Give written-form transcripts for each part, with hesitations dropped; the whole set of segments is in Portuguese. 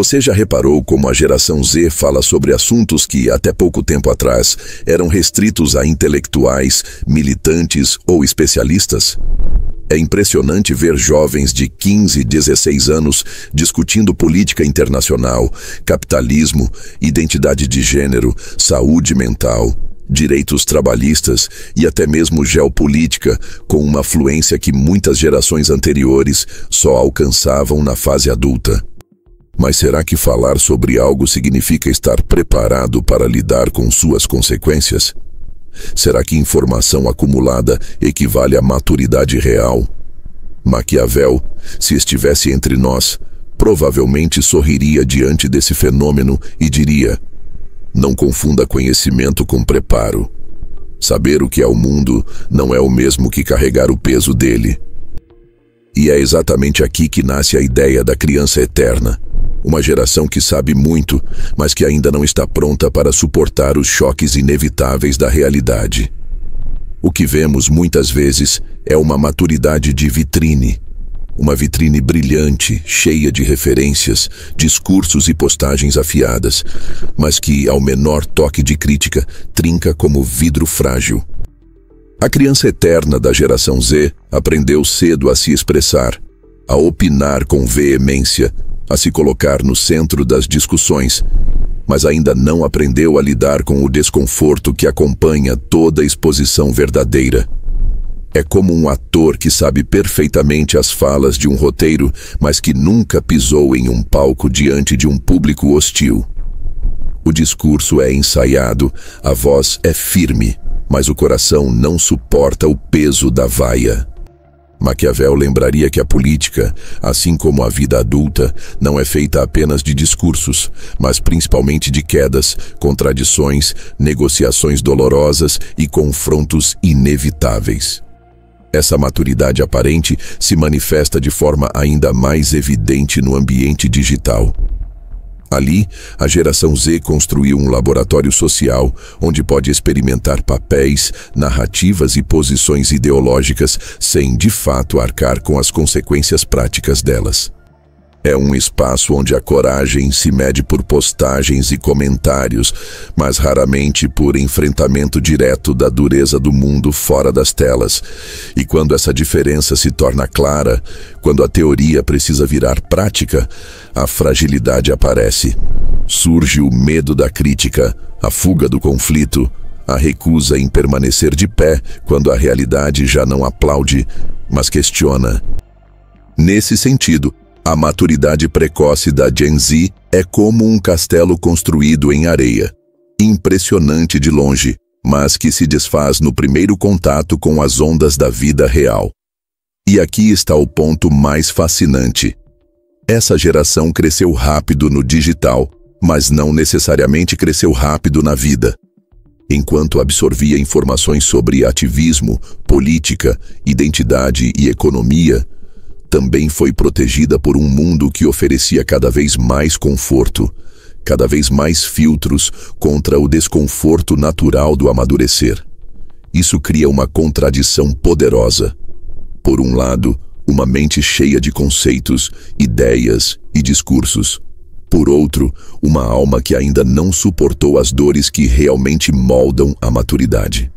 Você já reparou como a geração Z fala sobre assuntos que, até pouco tempo atrás, eram restritos a intelectuais, militantes ou especialistas? É impressionante ver jovens de 15, 16 anos discutindo política internacional, capitalismo, identidade de gênero, saúde mental, direitos trabalhistas e até mesmo geopolítica, com uma fluência que muitas gerações anteriores só alcançavam na fase adulta. Mas será que falar sobre algo significa estar preparado para lidar com suas consequências? Será que informação acumulada equivale à maturidade real? Maquiavel, se estivesse entre nós, provavelmente sorriria diante desse fenômeno e diria: não confunda conhecimento com preparo. Saber o que é o mundo não é o mesmo que carregar o peso dele. E é exatamente aqui que nasce a ideia da criança eterna. Uma geração que sabe muito, mas que ainda não está pronta para suportar os choques inevitáveis da realidade. O que vemos muitas vezes é uma maturidade de vitrine. Uma vitrine brilhante, cheia de referências, discursos e postagens afiadas, mas que, ao menor toque de crítica, trinca como vidro frágil. A criança eterna da geração Z aprendeu cedo a se expressar, a opinar com veemência, a se colocar no centro das discussões, mas ainda não aprendeu a lidar com o desconforto que acompanha toda exposição verdadeira. É como um ator que sabe perfeitamente as falas de um roteiro, mas que nunca pisou em um palco diante de um público hostil. O discurso é ensaiado, a voz é firme, mas o coração não suporta o peso da vaia. Maquiavel lembraria que a política, assim como a vida adulta, não é feita apenas de discursos, mas principalmente de quedas, contradições, negociações dolorosas e confrontos inevitáveis. Essa maturidade aparente se manifesta de forma ainda mais evidente no ambiente digital. Ali, a geração Z construiu um laboratório social onde pode experimentar papéis, narrativas e posições ideológicas sem, de fato, arcar com as consequências práticas delas. É um espaço onde a coragem se mede por postagens e comentários, mas raramente por enfrentamento direto da dureza do mundo fora das telas. E quando essa diferença se torna clara, quando a teoria precisa virar prática, a fragilidade aparece. Surge o medo da crítica, a fuga do conflito, a recusa em permanecer de pé quando a realidade já não aplaude, mas questiona. Nesse sentido, a maturidade precoce da Gen Z é como um castelo construído em areia, impressionante de longe, mas que se desfaz no primeiro contato com as ondas da vida real. E aqui está o ponto mais fascinante. Essa geração cresceu rápido no digital, mas não necessariamente cresceu rápido na vida. Enquanto absorvia informações sobre ativismo, política, identidade e economia, também foi protegida por um mundo que oferecia cada vez mais conforto, cada vez mais filtros contra o desconforto natural do amadurecer. Isso cria uma contradição poderosa. Por um lado, uma mente cheia de conceitos, ideias e discursos. Por outro, uma alma que ainda não suportou as dores que realmente moldam a maturidade.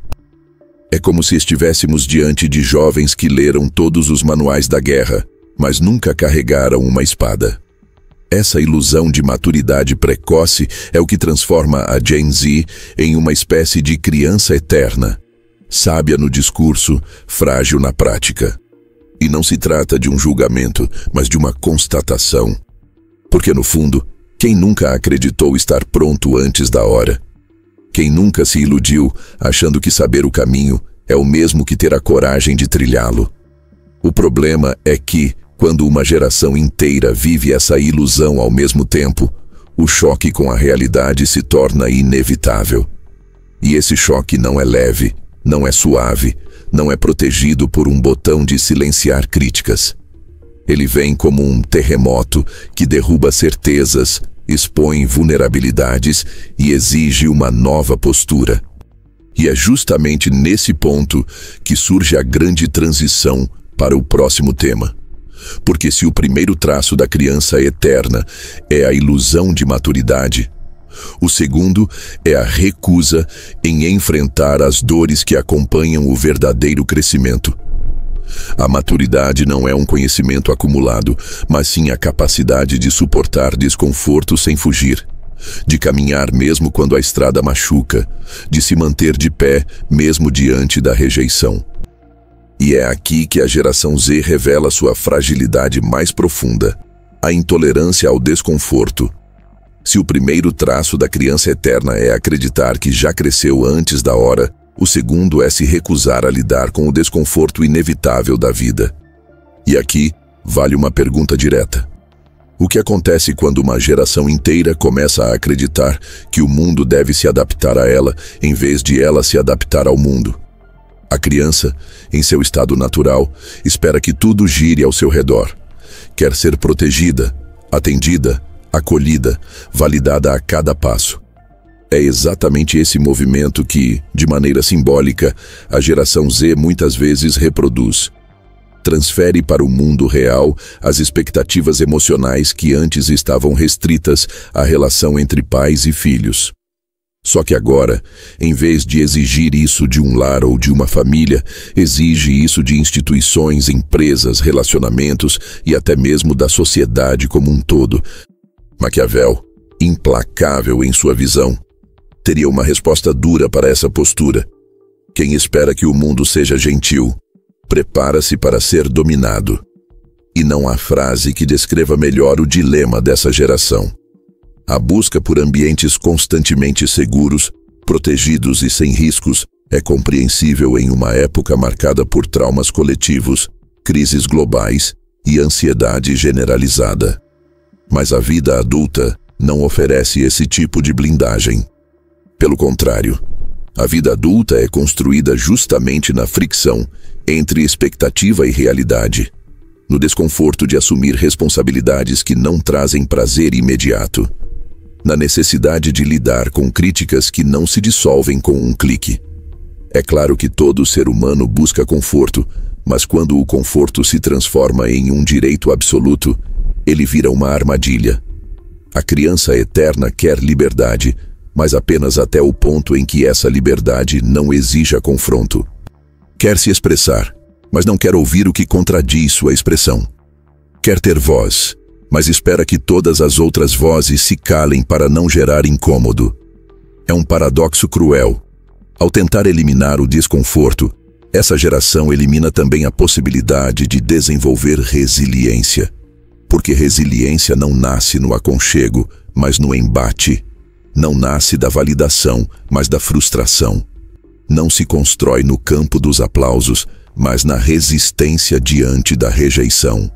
É como se estivéssemos diante de jovens que leram todos os manuais da guerra, mas nunca carregaram uma espada. Essa ilusão de maturidade precoce é o que transforma a Gen Z em uma espécie de criança eterna, sábia no discurso, frágil na prática. E não se trata de um julgamento, mas de uma constatação. Porque, no fundo, quem nunca acreditou estar pronto antes da hora? Quem nunca se iludiu achando que saber o caminho é o mesmo que ter a coragem de trilhá-lo? O problema é que, quando uma geração inteira vive essa ilusão ao mesmo tempo, o choque com a realidade se torna inevitável. E esse choque não é leve, não é suave, não é protegido por um botão de silenciar críticas. Ele vem como um terremoto que derruba certezas, expõe vulnerabilidades e exige uma nova postura. E é justamente nesse ponto que surge a grande transição para o próximo tema. Porque se o primeiro traço da criança eterna é a ilusão de maturidade, o segundo é a recusa em enfrentar as dores que acompanham o verdadeiro crescimento. A maturidade não é um conhecimento acumulado, mas sim a capacidade de suportar desconforto sem fugir, de caminhar mesmo quando a estrada machuca, de se manter de pé mesmo diante da rejeição. E é aqui que a geração Z revela sua fragilidade mais profunda, a intolerância ao desconforto. Se o primeiro traço da criança eterna é acreditar que já cresceu antes da hora, o segundo é se recusar a lidar com o desconforto inevitável da vida. E aqui vale uma pergunta direta. O que acontece quando uma geração inteira começa a acreditar que o mundo deve se adaptar a ela, em vez de ela se adaptar ao mundo? A criança, em seu estado natural, espera que tudo gire ao seu redor. Quer ser protegida, atendida, acolhida, validada a cada passo. É exatamente esse movimento que, de maneira simbólica, a geração Z muitas vezes reproduz. Transfere para o mundo real as expectativas emocionais que antes estavam restritas à relação entre pais e filhos. Só que agora, em vez de exigir isso de um lar ou de uma família, exige isso de instituições, empresas, relacionamentos e até mesmo da sociedade como um todo. Maquiavel, implacável em sua visão, teria uma resposta dura para essa postura. Quem espera que o mundo seja gentil, prepara-se para ser dominado. E não há frase que descreva melhor o dilema dessa geração. A busca por ambientes constantemente seguros, protegidos e sem riscos é compreensível em uma época marcada por traumas coletivos, crises globais e ansiedade generalizada. Mas a vida adulta não oferece esse tipo de blindagem. Pelo contrário, a vida adulta é construída justamente na fricção entre expectativa e realidade, no desconforto de assumir responsabilidades que não trazem prazer imediato, na necessidade de lidar com críticas que não se dissolvem com um clique. É claro que todo ser humano busca conforto, mas quando o conforto se transforma em um direito absoluto, ele vira uma armadilha. A criança eterna quer liberdade, mas apenas até o ponto em que essa liberdade não exija confronto. Quer se expressar, mas não quer ouvir o que contradiz sua expressão. Quer ter voz, mas espera que todas as outras vozes se calem para não gerar incômodo. É um paradoxo cruel. Ao tentar eliminar o desconforto, essa geração elimina também a possibilidade de desenvolver resiliência. Porque resiliência não nasce no aconchego, mas no embate. Não nasce da validação, mas da frustração. Não se constrói no campo dos aplausos, mas na resistência diante da rejeição.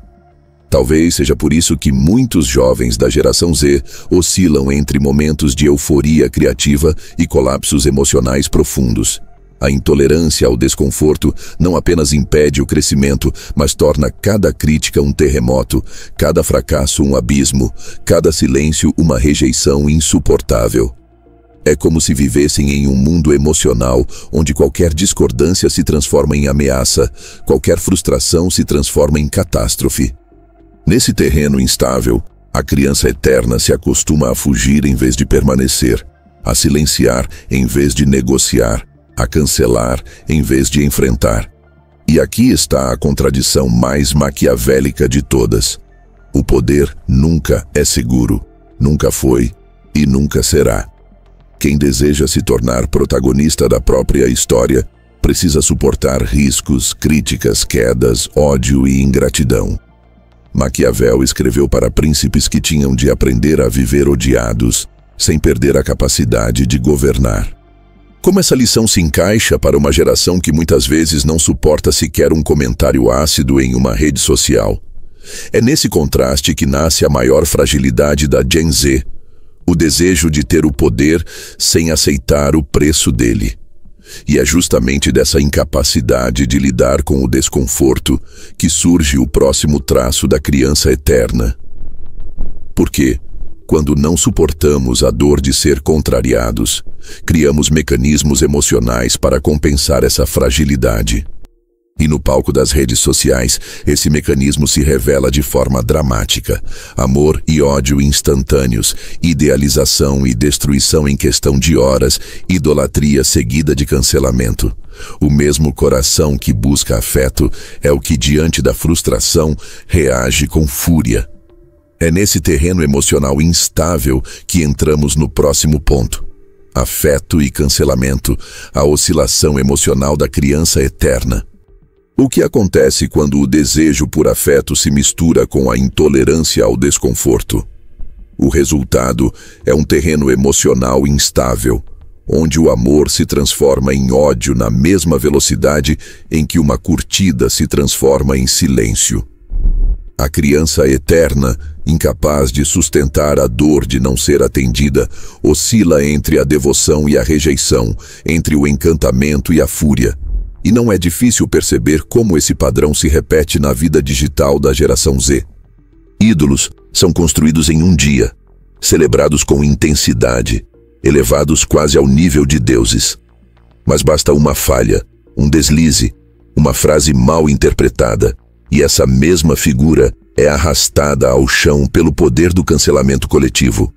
Talvez seja por isso que muitos jovens da geração Z oscilam entre momentos de euforia criativa e colapsos emocionais profundos. A intolerância ao desconforto não apenas impede o crescimento, mas torna cada crítica um terremoto, cada fracasso um abismo, cada silêncio uma rejeição insuportável. É como se vivessem em um mundo emocional onde qualquer discordância se transforma em ameaça, qualquer frustração se transforma em catástrofe. Nesse terreno instável, a criança eterna se acostuma a fugir em vez de permanecer, a silenciar em vez de negociar, a cancelar em vez de enfrentar. E aqui está a contradição mais maquiavélica de todas. O poder nunca é seguro, nunca foi e nunca será. Quem deseja se tornar protagonista da própria história precisa suportar riscos, críticas, quedas, ódio e ingratidão. Maquiavel escreveu para príncipes que tinham de aprender a viver odiados, sem perder a capacidade de governar. Como essa lição se encaixa para uma geração que muitas vezes não suporta sequer um comentário ácido em uma rede social? É nesse contraste que nasce a maior fragilidade da Gen Z, o desejo de ter o poder sem aceitar o preço dele. E é justamente dessa incapacidade de lidar com o desconforto que surge o próximo traço da criança eterna. Porque, quando não suportamos a dor de ser contrariados, criamos mecanismos emocionais para compensar essa fragilidade. E no palco das redes sociais, esse mecanismo se revela de forma dramática. Amor e ódio instantâneos, idealização e destruição em questão de horas, idolatria seguida de cancelamento. O mesmo coração que busca afeto é o que, diante da frustração, reage com fúria. É nesse terreno emocional instável que entramos no próximo ponto. Afeto e cancelamento, a oscilação emocional da criança eterna. O que acontece quando o desejo por afeto se mistura com a intolerância ao desconforto? O resultado é um terreno emocional instável, onde o amor se transforma em ódio na mesma velocidade em que uma curtida se transforma em silêncio. A criança eterna, incapaz de sustentar a dor de não ser atendida, oscila entre a devoção e a rejeição, entre o encantamento e a fúria. E não é difícil perceber como esse padrão se repete na vida digital da geração Z. Ídolos são construídos em um dia, celebrados com intensidade, elevados quase ao nível de deuses. Mas basta uma falha, um deslize, uma frase mal interpretada, e essa mesma figura é arrastada ao chão pelo poder do cancelamento coletivo.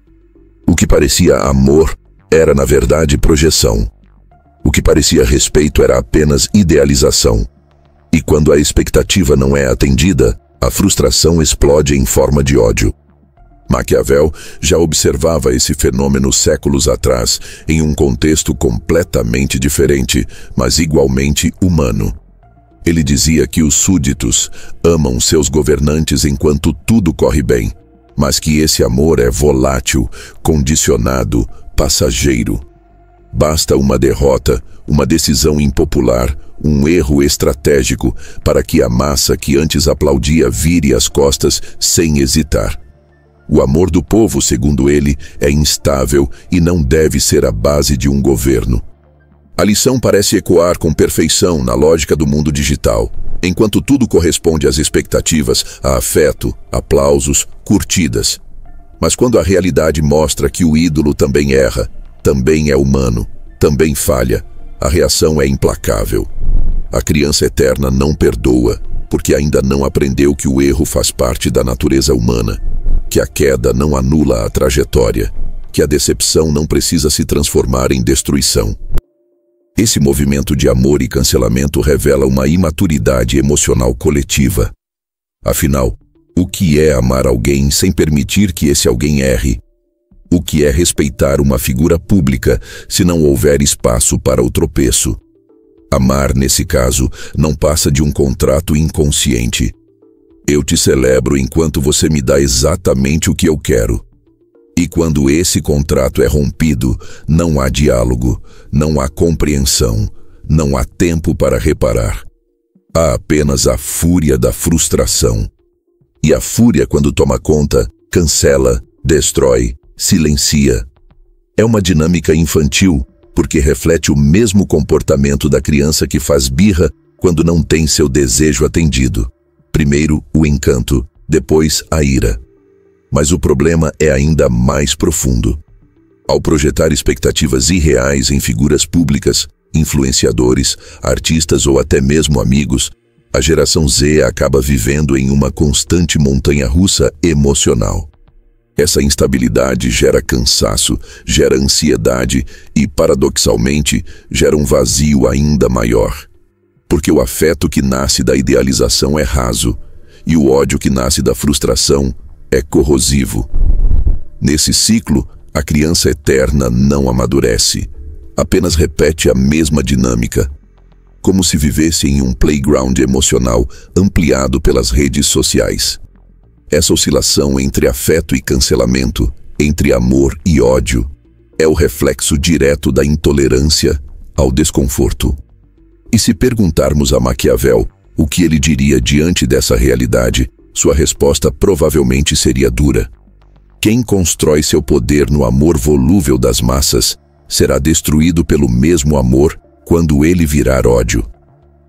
O que parecia amor era, na verdade, projeção. O que parecia respeito era apenas idealização. E quando a expectativa não é atendida, a frustração explode em forma de ódio. Maquiavel já observava esse fenômeno séculos atrás, em um contexto completamente diferente, mas igualmente humano. Ele dizia que os súditos amam seus governantes enquanto tudo corre bem, mas que esse amor é volátil, condicionado, passageiro. Basta uma derrota, uma decisão impopular, um erro estratégico para que a massa que antes aplaudia vire as costas sem hesitar. O amor do povo, segundo ele, é instável e não deve ser a base de um governo. A lição parece ecoar com perfeição na lógica do mundo digital. Enquanto tudo corresponde às expectativas, a afeto, aplausos, curtidas. Mas quando a realidade mostra que o ídolo também erra, também é humano, também falha, a reação é implacável. A criança eterna não perdoa, porque ainda não aprendeu que o erro faz parte da natureza humana, que a queda não anula a trajetória, que a decepção não precisa se transformar em destruição. Esse movimento de amor e cancelamento revela uma imaturidade emocional coletiva. Afinal, o que é amar alguém sem permitir que esse alguém erre? O que é respeitar uma figura pública se não houver espaço para o tropeço? Amar, nesse caso, não passa de um contrato inconsciente. Eu te celebro enquanto você me dá exatamente o que eu quero. E quando esse contrato é rompido, não há diálogo, não há compreensão, não há tempo para reparar. Há apenas a fúria da frustração. E a fúria, quando toma conta, cancela, destrói, silencia. É uma dinâmica infantil, porque reflete o mesmo comportamento da criança que faz birra quando não tem seu desejo atendido. Primeiro o encanto, depois a ira. Mas o problema é ainda mais profundo. Ao projetar expectativas irreais em figuras públicas, influenciadores, artistas ou até mesmo amigos, a geração Z acaba vivendo em uma constante montanha-russa emocional. Essa instabilidade gera cansaço, gera ansiedade e, paradoxalmente, gera um vazio ainda maior. Porque o afeto que nasce da idealização é raso, e o ódio que nasce da frustração é corrosivo. Nesse ciclo, a criança eterna não amadurece, apenas repete a mesma dinâmica, como se vivesse em um playground emocional ampliado pelas redes sociais. Essa oscilação entre afeto e cancelamento, entre amor e ódio, é o reflexo direto da intolerância ao desconforto. E se perguntarmos a Maquiavel o que ele diria diante dessa realidade, sua resposta provavelmente seria dura. Quem constrói seu poder no amor volúvel das massas será destruído pelo mesmo amor quando ele virar ódio.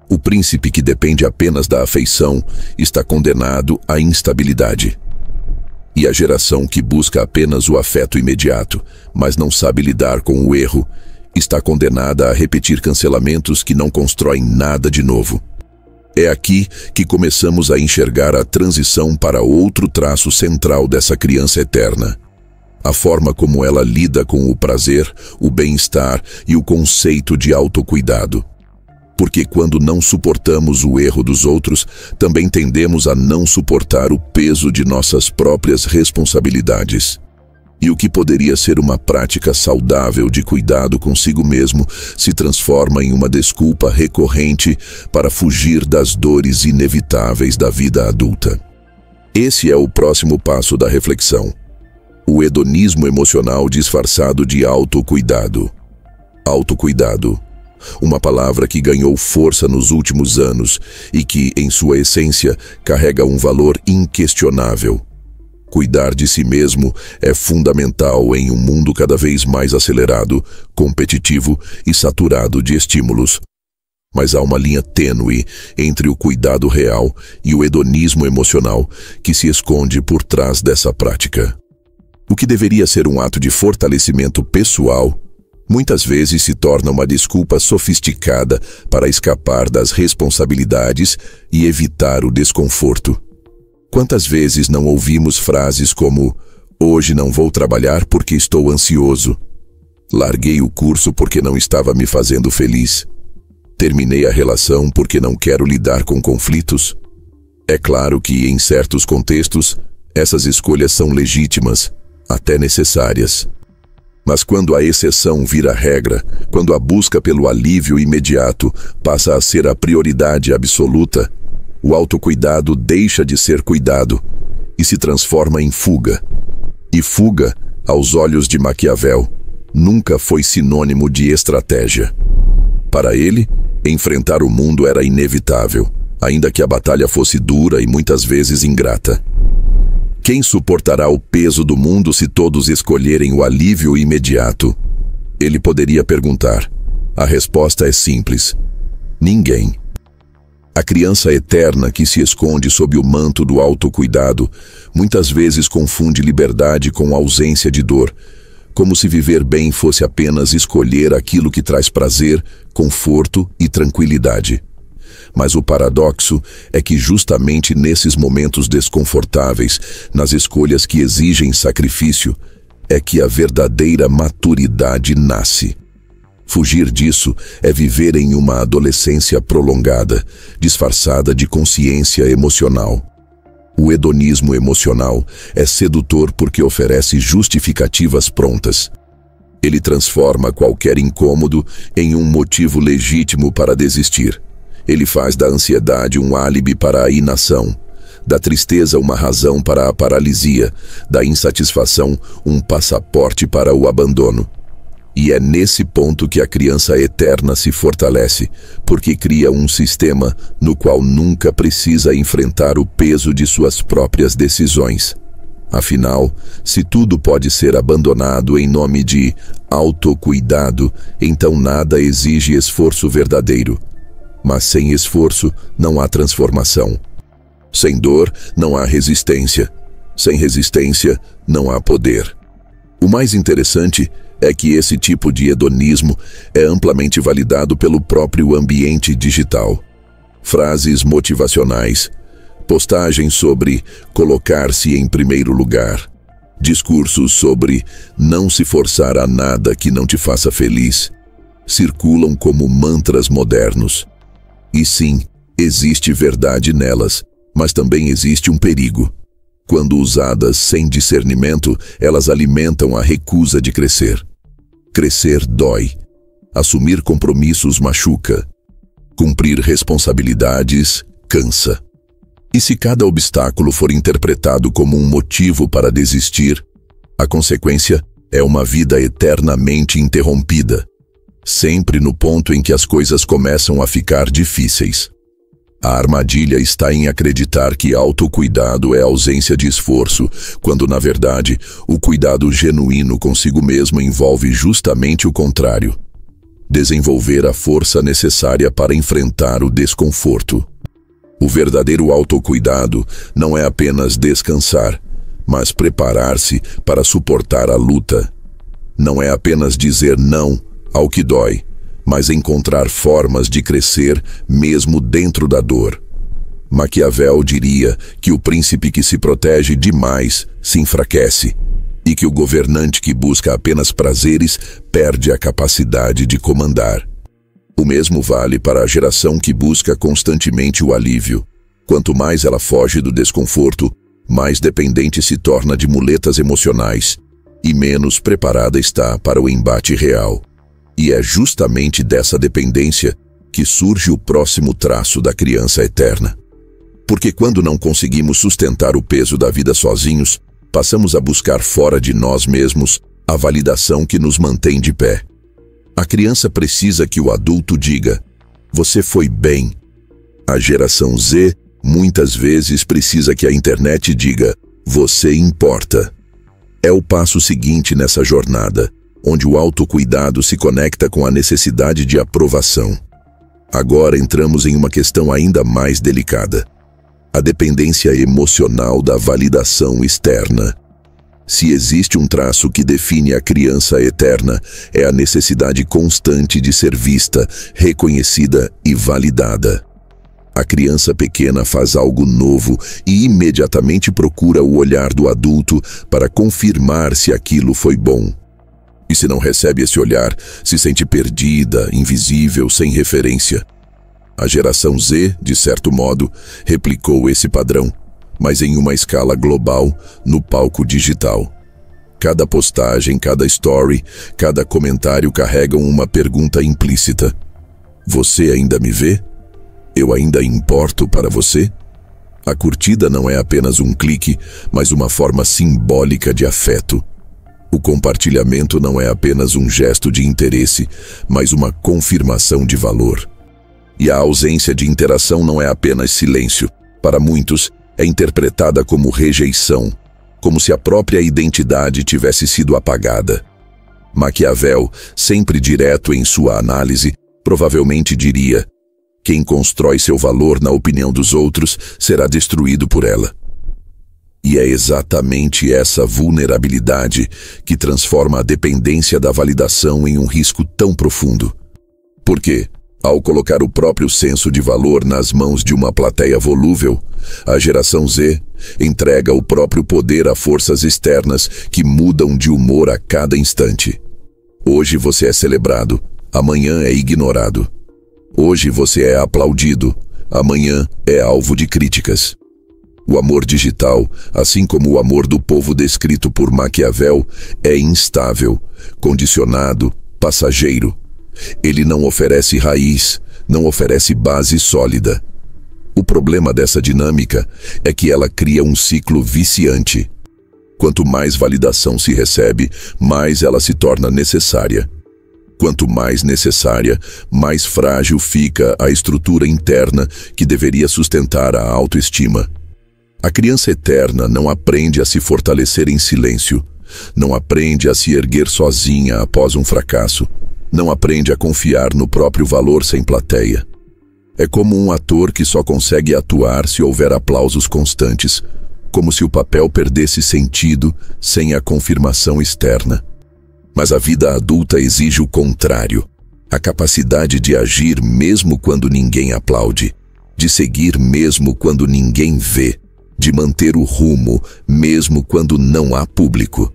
O príncipe que depende apenas da afeição está condenado à instabilidade. E a geração que busca apenas o afeto imediato, mas não sabe lidar com o erro, está condenada a repetir cancelamentos que não constroem nada de novo. É aqui que começamos a enxergar a transição para outro traço central dessa criança eterna. A forma como ela lida com o prazer, o bem-estar e o conceito de autocuidado. Porque quando não suportamos o erro dos outros, também tendemos a não suportar o peso de nossas próprias responsabilidades. E o que poderia ser uma prática saudável de cuidado consigo mesmo se transforma em uma desculpa recorrente para fugir das dores inevitáveis da vida adulta. Esse é o próximo passo da reflexão. O hedonismo emocional disfarçado de autocuidado. Autocuidado. Uma palavra que ganhou força nos últimos anos e que, em sua essência, carrega um valor inquestionável. Cuidar de si mesmo é fundamental em um mundo cada vez mais acelerado, competitivo e saturado de estímulos. Mas há uma linha tênue entre o cuidado real e o hedonismo emocional que se esconde por trás dessa prática. O que deveria ser um ato de fortalecimento pessoal, muitas vezes se torna uma desculpa sofisticada para escapar das responsabilidades e evitar o desconforto. Quantas vezes não ouvimos frases como: "Hoje não vou trabalhar porque estou ansioso", "Larguei o curso porque não estava me fazendo feliz", "Terminei a relação porque não quero lidar com conflitos"? É claro que, em certos contextos, essas escolhas são legítimas, até necessárias. Mas quando a exceção vira regra, quando a busca pelo alívio imediato passa a ser a prioridade absoluta, o autocuidado deixa de ser cuidado e se transforma em fuga. E fuga, aos olhos de Maquiavel, nunca foi sinônimo de estratégia. Para ele, enfrentar o mundo era inevitável, ainda que a batalha fosse dura e muitas vezes ingrata. Quem suportará o peso do mundo se todos escolherem o alívio imediato? Ele poderia perguntar. A resposta é simples: ninguém. A criança eterna que se esconde sob o manto do autocuidado muitas vezes confunde liberdade com ausência de dor, como se viver bem fosse apenas escolher aquilo que traz prazer, conforto e tranquilidade. Mas o paradoxo é que justamente nesses momentos desconfortáveis, nas escolhas que exigem sacrifício, é que a verdadeira maturidade nasce. Fugir disso é viver em uma adolescência prolongada, disfarçada de consciência emocional. O hedonismo emocional é sedutor porque oferece justificativas prontas. Ele transforma qualquer incômodo em um motivo legítimo para desistir. Ele faz da ansiedade um álibi para a inação, da tristeza uma razão para a paralisia, da insatisfação um passaporte para o abandono. E é nesse ponto que a criança eterna se fortalece, porque cria um sistema no qual nunca precisa enfrentar o peso de suas próprias decisões. Afinal, se tudo pode ser abandonado em nome de autocuidado, então nada exige esforço verdadeiro. Mas sem esforço não há transformação. Sem dor não há resistência. Sem resistência não há poder. O mais interessante é que esse tipo de hedonismo é amplamente validado pelo próprio ambiente digital. Frases motivacionais, postagens sobre colocar-se em primeiro lugar, discursos sobre não se forçar a nada que não te faça feliz, circulam como mantras modernos. E sim, existe verdade nelas, mas também existe um perigo. Quando usadas sem discernimento, elas alimentam a recusa de crescer. Crescer dói. Assumir compromissos machuca. Cumprir responsabilidades cansa. E se cada obstáculo for interpretado como um motivo para desistir, a consequência é uma vida eternamente interrompida, sempre no ponto em que as coisas começam a ficar difíceis. A armadilha está em acreditar que autocuidado é ausência de esforço, quando, na verdade, o cuidado genuíno consigo mesmo envolve justamente o contrário. Desenvolver a força necessária para enfrentar o desconforto. O verdadeiro autocuidado não é apenas descansar, mas preparar-se para suportar a luta. Não é apenas dizer não ao que dói, mas encontrar formas de crescer mesmo dentro da dor. Maquiavel diria que o príncipe que se protege demais se enfraquece e que o governante que busca apenas prazeres perde a capacidade de comandar. O mesmo vale para a geração que busca constantemente o alívio. Quanto mais ela foge do desconforto, mais dependente se torna de muletas emocionais e menos preparada está para o embate real. E é justamente dessa dependência que surge o próximo traço da criança eterna. Porque quando não conseguimos sustentar o peso da vida sozinhos, passamos a buscar fora de nós mesmos a validação que nos mantém de pé. A criança precisa que o adulto diga: "Você foi bem." A geração Z muitas vezes precisa que a internet diga: "Você importa." É o passo seguinte nessa jornada, onde o autocuidado se conecta com a necessidade de aprovação. Agora entramos em uma questão ainda mais delicada: a dependência emocional da validação externa. Se existe um traço que define a criança eterna, é a necessidade constante de ser vista, reconhecida e validada. A criança pequena faz algo novo e imediatamente procura o olhar do adulto para confirmar se aquilo foi bom. E se não recebe esse olhar, se sente perdida, invisível, sem referência. A geração Z, de certo modo, replicou esse padrão, mas em uma escala global, no palco digital. Cada postagem, cada story, cada comentário carregam uma pergunta implícita: "Você ainda me vê? Eu ainda importo para você?" A curtida não é apenas um clique, mas uma forma simbólica de afeto. O compartilhamento não é apenas um gesto de interesse, mas uma confirmação de valor. E a ausência de interação não é apenas silêncio. Para muitos, é interpretada como rejeição, como se a própria identidade tivesse sido apagada. Maquiavel, sempre direto em sua análise, provavelmente diria: "Quem constrói seu valor na opinião dos outros será destruído por ela." E é exatamente essa vulnerabilidade que transforma a dependência da validação em um risco tão profundo. Porque, ao colocar o próprio senso de valor nas mãos de uma plateia volúvel, a geração Z entrega o próprio poder a forças externas que mudam de humor a cada instante. Hoje você é celebrado, amanhã é ignorado. Hoje você é aplaudido, amanhã é alvo de críticas. O amor digital, assim como o amor do povo descrito por Maquiavel, é instável, condicionado, passageiro. Ele não oferece raiz, não oferece base sólida. O problema dessa dinâmica é que ela cria um ciclo viciante. Quanto mais validação se recebe, mais ela se torna necessária. Quanto mais necessária, mais frágil fica a estrutura interna que deveria sustentar a autoestima. A criança eterna não aprende a se fortalecer em silêncio, não aprende a se erguer sozinha após um fracasso, não aprende a confiar no próprio valor sem plateia. É como um ator que só consegue atuar se houver aplausos constantes, como se o papel perdesse sentido sem a confirmação externa. Mas a vida adulta exige o contrário, a capacidade de agir mesmo quando ninguém aplaude, de seguir mesmo quando ninguém vê, de manter o rumo mesmo quando não há público.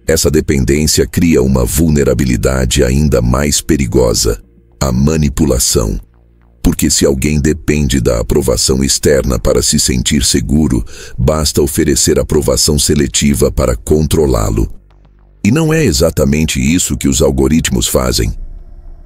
Essa dependência cria uma vulnerabilidade ainda mais perigosa: a manipulação. Porque se alguém depende da aprovação externa para se sentir seguro, basta oferecer aprovação seletiva para controlá-lo. E não é exatamente isso que os algoritmos fazem.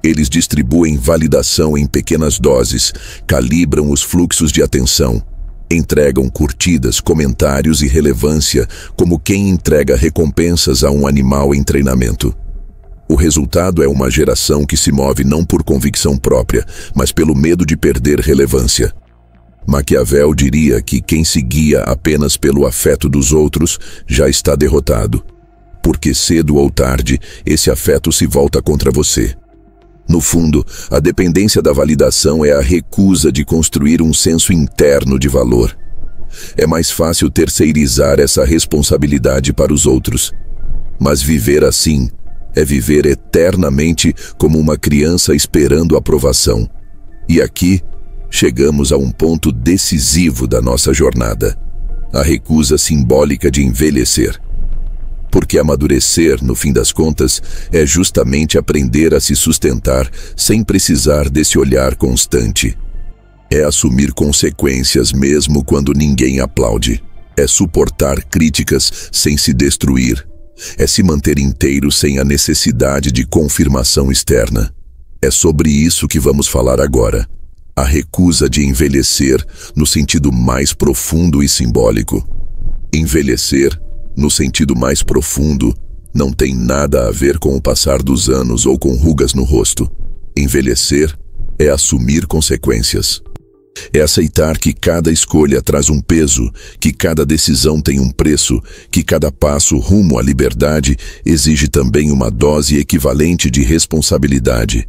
Eles distribuem validação em pequenas doses, calibram os fluxos de atenção, entregam curtidas, comentários e relevância como quem entrega recompensas a um animal em treinamento. O resultado é uma geração que se move não por convicção própria, mas pelo medo de perder relevância. Maquiavel diria que quem se guia apenas pelo afeto dos outros já está derrotado, porque cedo ou tarde esse afeto se volta contra você. No fundo, a dependência da validação é a recusa de construir um senso interno de valor. É mais fácil terceirizar essa responsabilidade para os outros. Mas viver assim é viver eternamente como uma criança esperando aprovação. E aqui chegamos a um ponto decisivo da nossa jornada: a recusa simbólica de envelhecer. Porque amadurecer, no fim das contas, é justamente aprender a se sustentar sem precisar desse olhar constante. É assumir consequências mesmo quando ninguém aplaude. É suportar críticas sem se destruir. É se manter inteiro sem a necessidade de confirmação externa. É sobre isso que vamos falar agora. A recusa de envelhecer no sentido mais profundo e simbólico. Envelhecer, no sentido mais profundo, não tem nada a ver com o passar dos anos ou com rugas no rosto. Envelhecer é assumir consequências. É aceitar que cada escolha traz um peso, que cada decisão tem um preço, que cada passo rumo à liberdade exige também uma dose equivalente de responsabilidade.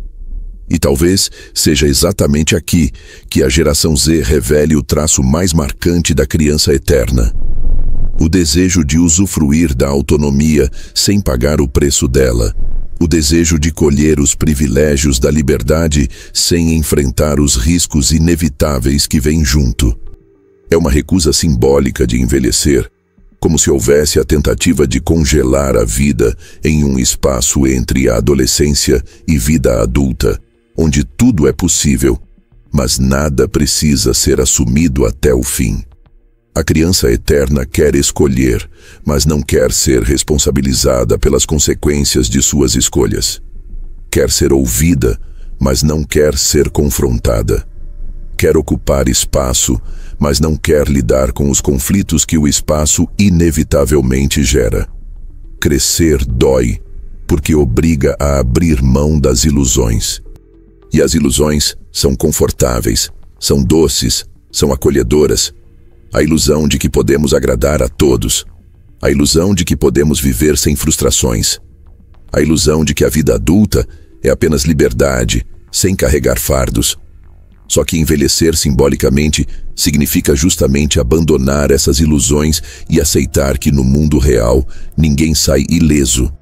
E talvez seja exatamente aqui que a geração Z revele o traço mais marcante da criança eterna. O desejo de usufruir da autonomia sem pagar o preço dela. O desejo de colher os privilégios da liberdade sem enfrentar os riscos inevitáveis que vêm junto. É uma recusa simbólica de envelhecer, como se houvesse a tentativa de congelar a vida em um espaço entre a adolescência e vida adulta, onde tudo é possível, mas nada precisa ser assumido até o fim. A criança eterna quer escolher, mas não quer ser responsabilizada pelas consequências de suas escolhas. Quer ser ouvida, mas não quer ser confrontada. Quer ocupar espaço, mas não quer lidar com os conflitos que o espaço inevitavelmente gera. Crescer dói, porque obriga a abrir mão das ilusões. E as ilusões são confortáveis, são doces, são acolhedoras. A ilusão de que podemos agradar a todos. A ilusão de que podemos viver sem frustrações. A ilusão de que a vida adulta é apenas liberdade, sem carregar fardos. Só que envelhecer simbolicamente significa justamente abandonar essas ilusões e aceitar que no mundo real ninguém sai ileso.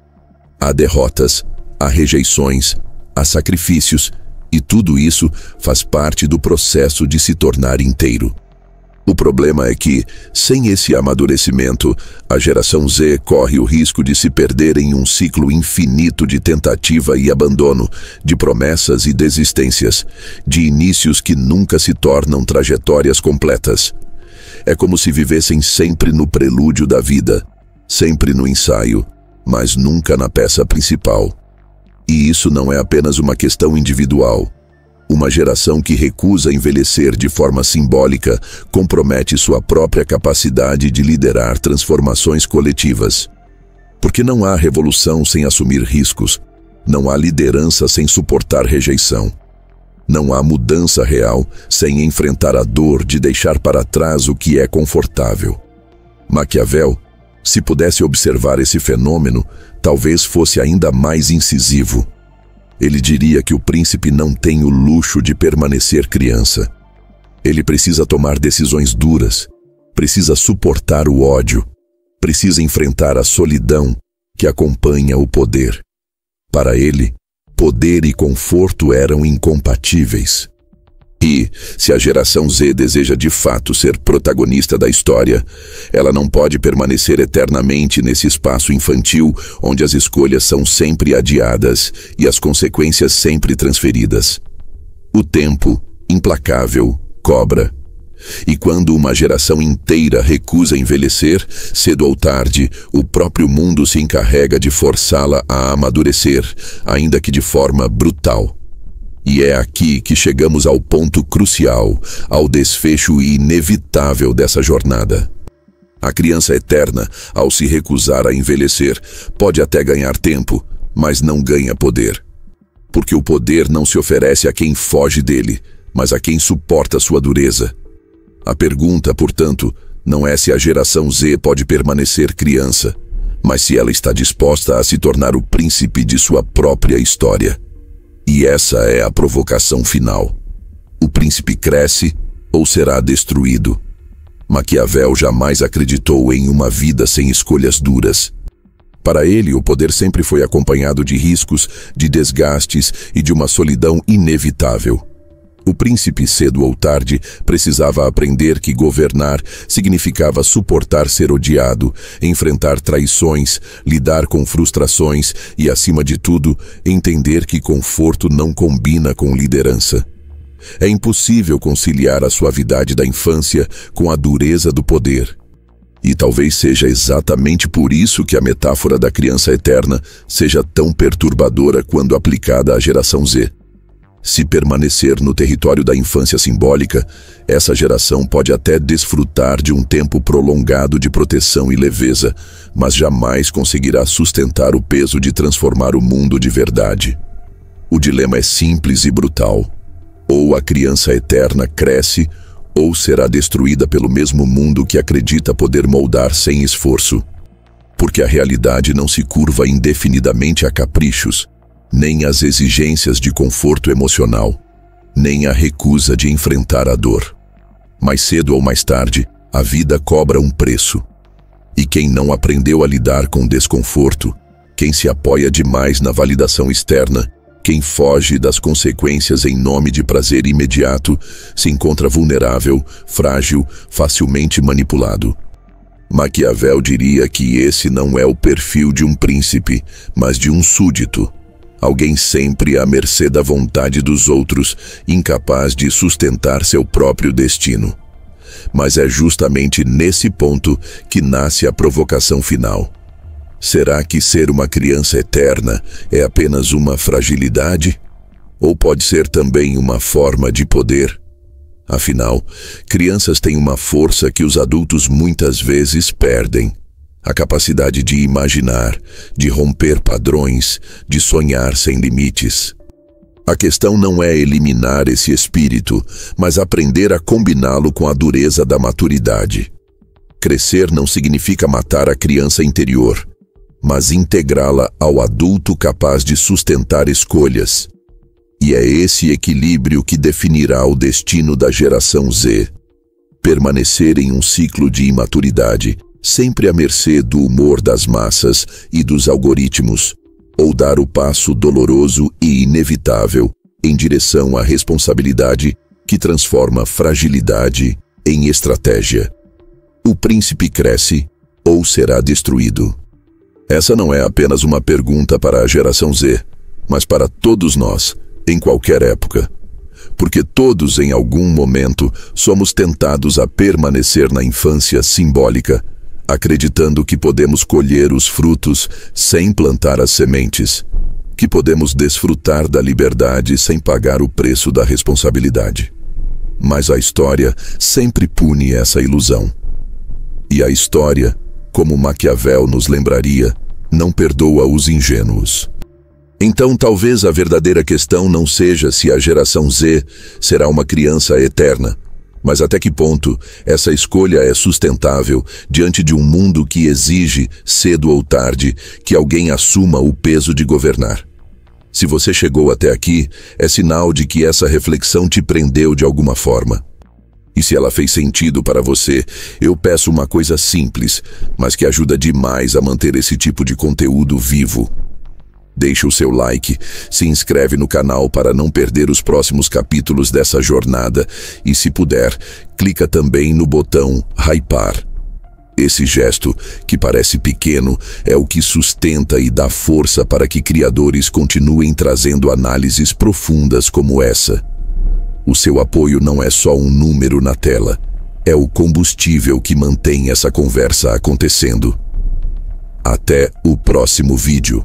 Há derrotas, há rejeições, há sacrifícios, e tudo isso faz parte do processo de se tornar inteiro. O problema é que, sem esse amadurecimento, a geração Z corre o risco de se perder em um ciclo infinito de tentativa e abandono, de promessas e desistências, de inícios que nunca se tornam trajetórias completas. É como se vivessem sempre no prelúdio da vida, sempre no ensaio, mas nunca na peça principal. E isso não é apenas uma questão individual. Uma geração que recusa envelhecer de forma simbólica compromete sua própria capacidade de liderar transformações coletivas. Porque não há revolução sem assumir riscos, não há liderança sem suportar rejeição. Não há mudança real sem enfrentar a dor de deixar para trás o que é confortável. Maquiavel, se pudesse observar esse fenômeno, talvez fosse ainda mais incisivo. Ele diria que o príncipe não tem o luxo de permanecer criança. Ele precisa tomar decisões duras, precisa suportar o ódio, precisa enfrentar a solidão que acompanha o poder. Para ele, poder e conforto eram incompatíveis. E, se a geração Z deseja de fato ser protagonista da história, ela não pode permanecer eternamente nesse espaço infantil onde as escolhas são sempre adiadas e as consequências sempre transferidas. O tempo, implacável, cobra. E quando uma geração inteira recusa envelhecer, cedo ou tarde, o próprio mundo se encarrega de forçá-la a amadurecer, ainda que de forma brutal. E é aqui que chegamos ao ponto crucial, ao desfecho inevitável dessa jornada. A criança eterna, ao se recusar a envelhecer, pode até ganhar tempo, mas não ganha poder. Porque o poder não se oferece a quem foge dele, mas a quem suporta sua dureza. A pergunta, portanto, não é se a geração Z pode permanecer criança, mas se ela está disposta a se tornar o príncipe de sua própria história. E essa é a provocação final. O príncipe cresce ou será destruído? Maquiavel jamais acreditou em uma vida sem escolhas duras. Para ele, o poder sempre foi acompanhado de riscos, de desgastes e de uma solidão inevitável. O príncipe, cedo ou tarde, precisava aprender que governar significava suportar ser odiado, enfrentar traições, lidar com frustrações e, acima de tudo, entender que conforto não combina com liderança. É impossível conciliar a suavidade da infância com a dureza do poder. E talvez seja exatamente por isso que a metáfora da criança eterna seja tão perturbadora quando aplicada à geração Z. Se permanecer no território da infância simbólica, essa geração pode até desfrutar de um tempo prolongado de proteção e leveza, mas jamais conseguirá sustentar o peso de transformar o mundo de verdade. O dilema é simples e brutal. Ou a criança eterna cresce, ou será destruída pelo mesmo mundo que acredita poder moldar sem esforço. Porque a realidade não se curva indefinidamente a caprichos, nem às exigências de conforto emocional, nem à recusa de enfrentar a dor. Mais cedo ou mais tarde, a vida cobra um preço. E quem não aprendeu a lidar com desconforto, quem se apoia demais na validação externa, quem foge das consequências em nome de prazer imediato, se encontra vulnerável, frágil, facilmente manipulado. Maquiavel diria que esse não é o perfil de um príncipe, mas de um súdito. Alguém sempre à mercê da vontade dos outros, incapaz de sustentar seu próprio destino. Mas é justamente nesse ponto que nasce a provocação final. Será que ser uma criança eterna é apenas uma fragilidade? Ou pode ser também uma forma de poder? Afinal, crianças têm uma força que os adultos muitas vezes perdem. A capacidade de imaginar, de romper padrões, de sonhar sem limites. A questão não é eliminar esse espírito, mas aprender a combiná-lo com a dureza da maturidade. Crescer não significa matar a criança interior, mas integrá-la ao adulto capaz de sustentar escolhas. E é esse equilíbrio que definirá o destino da geração Z. Permanecer em um ciclo de imaturidade, sempre à mercê do humor das massas e dos algoritmos, ou dar o passo doloroso e inevitável em direção à responsabilidade que transforma fragilidade em estratégia. O príncipe cresce ou será destruído? Essa não é apenas uma pergunta para a geração Z, mas para todos nós, em qualquer época. Porque todos, em algum momento, somos tentados a permanecer na infância simbólica, acreditando que podemos colher os frutos sem plantar as sementes, que podemos desfrutar da liberdade sem pagar o preço da responsabilidade. Mas a história sempre pune essa ilusão. E a história, como Maquiavel nos lembraria, não perdoa os ingênuos. Então talvez a verdadeira questão não seja se a geração Z será uma criança eterna, mas até que ponto essa escolha é sustentável diante de um mundo que exige, cedo ou tarde, que alguém assuma o peso de governar. Se você chegou até aqui, é sinal de que essa reflexão te prendeu de alguma forma. E se ela fez sentido para você, eu peço uma coisa simples, mas que ajuda demais a manter esse tipo de conteúdo vivo. Deixa o seu like, se inscreve no canal para não perder os próximos capítulos dessa jornada e, se puder, clica também no botão hypar. Esse gesto, que parece pequeno, é o que sustenta e dá força para que criadores continuem trazendo análises profundas como essa. O seu apoio não é só um número na tela, é o combustível que mantém essa conversa acontecendo. Até o próximo vídeo.